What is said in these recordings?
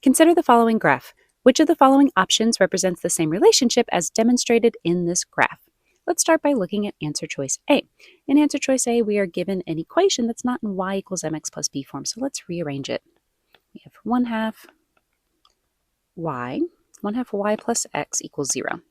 Consider the following graph. Which of the following options represents the same relationship as demonstrated in this graph? Let's start by looking at answer choice A. In answer choice A, we are given an equation that's not in y equals mx plus b form, so let's rearrange it. We have 1/2 y plus x equals 0.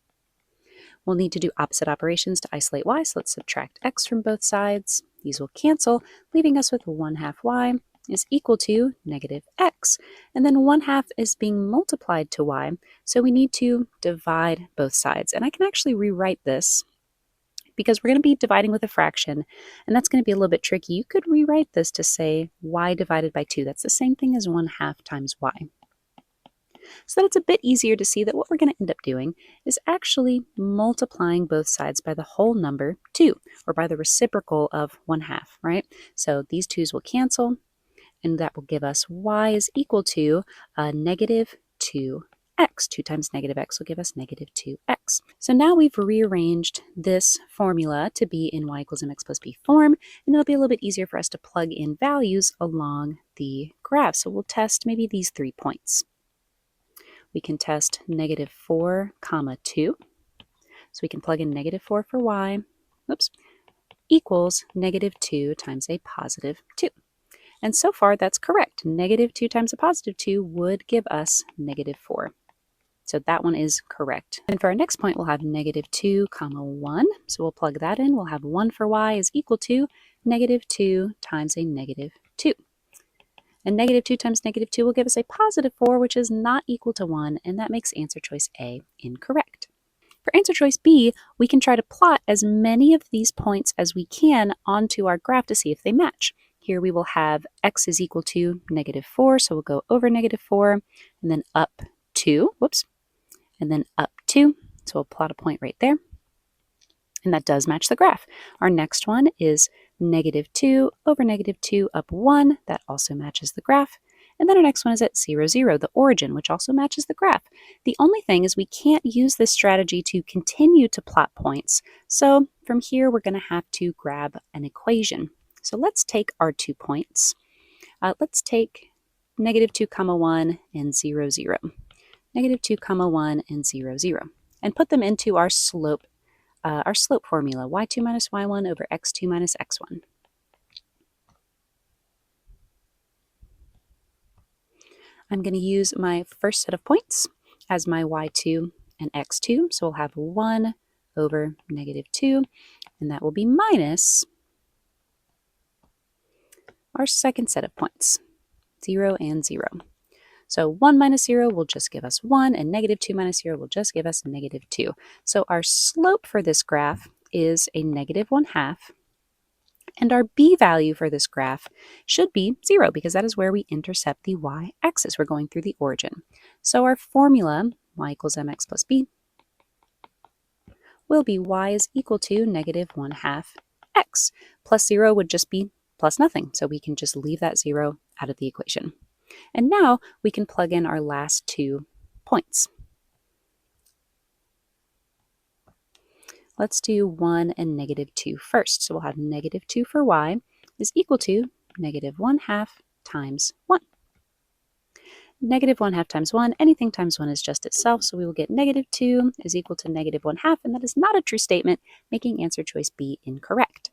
We'll need to do opposite operations to isolate y, so let's subtract x from both sides. These will cancel, leaving us with 1/2 y is equal to negative x. And then 1/2 is being multiplied to y, so we need to divide both sides. And I can actually rewrite this because we're going to be dividing with a fraction, and that's going to be a little bit tricky. You could rewrite this to say y divided by 2. That's the same thing as 1/2 times y. So that it's a bit easier to see that what we're going to end up doing is actually multiplying both sides by the whole number 2, or by the reciprocal of 1/2, right? So these 2's will cancel, and that will give us y is equal to negative 2x. 2 times negative x will give us negative 2x. So now we've rearranged this formula to be in y equals mx plus b form, and it'll be a little bit easier for us to plug in values along the graph. So we'll test maybe these 3 points. We can test negative 4, 2. So we can plug in negative 4 for y, equals negative 2 times a positive 2. And so far, that's correct. Negative 2 times a positive 2 would give us negative 4. So that one is correct. And for our next point, we'll have negative 2, 1. So we'll plug that in. We'll have 1 for y is equal to negative 2 times a negative 2. And negative 2 times negative 2 will give us a positive 4, which is not equal to 1, and that makes answer choice A incorrect. For answer choice B, we can try to plot as many of these points as we can onto our graph to see if they match. Here we will have x is equal to negative 4, so we'll go over negative 4, and then up 2, and then up 2. So we'll plot a point right there. And that does match the graph. Our next one is negative 2 over negative 2 up 1. That also matches the graph. And then our next one is at 0, 0, the origin, which also matches the graph. The only thing is we can't use this strategy to continue to plot points. So from here, we're going to have to grab an equation. So let's take our 2 points. Let's take negative 2, 1 and 0, 0. Negative 2, 1 and 0, 0. And put them into our slope formula, y2 minus y1 over x2 minus x1. I'm going to use my first set of points as my y2 and x2. So we'll have 1 over negative 2, and that will be minus our second set of points, 0 and 0. So 1 minus 0 will just give us 1, and negative 2 minus 0 will just give us negative 2. So our slope for this graph is a negative 1/2, and our b value for this graph should be 0, because that is where we intercept the y-axis. We're going through the origin. So our formula, y equals mx plus b, will be y is equal to negative 1/2 x. Plus 0 would just be plus nothing, so we can just leave that 0 out of the equation. And now we can plug in our last 2 points. Let's do 1 and negative 2 first. So we'll have negative 2 for y is equal to negative 1/2 times 1. Negative 1/2 times 1, anything times 1 is just itself, so we will get negative 2 is equal to negative 1/2, and that is not a true statement, making answer choice B incorrect.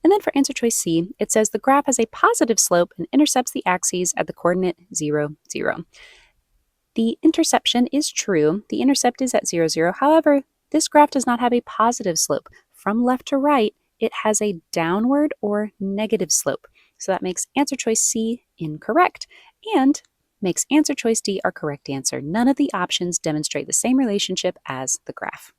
And then for answer choice C, it says the graph has a positive slope and intercepts the axes at the coordinate 0, 0. The interception is true. The intercept is at 0, 0. However, this graph does not have a positive slope. From left to right, it has a downward or negative slope. So that makes answer choice C incorrect and makes answer choice D our correct answer. None of the options demonstrate the same relationship as the graph.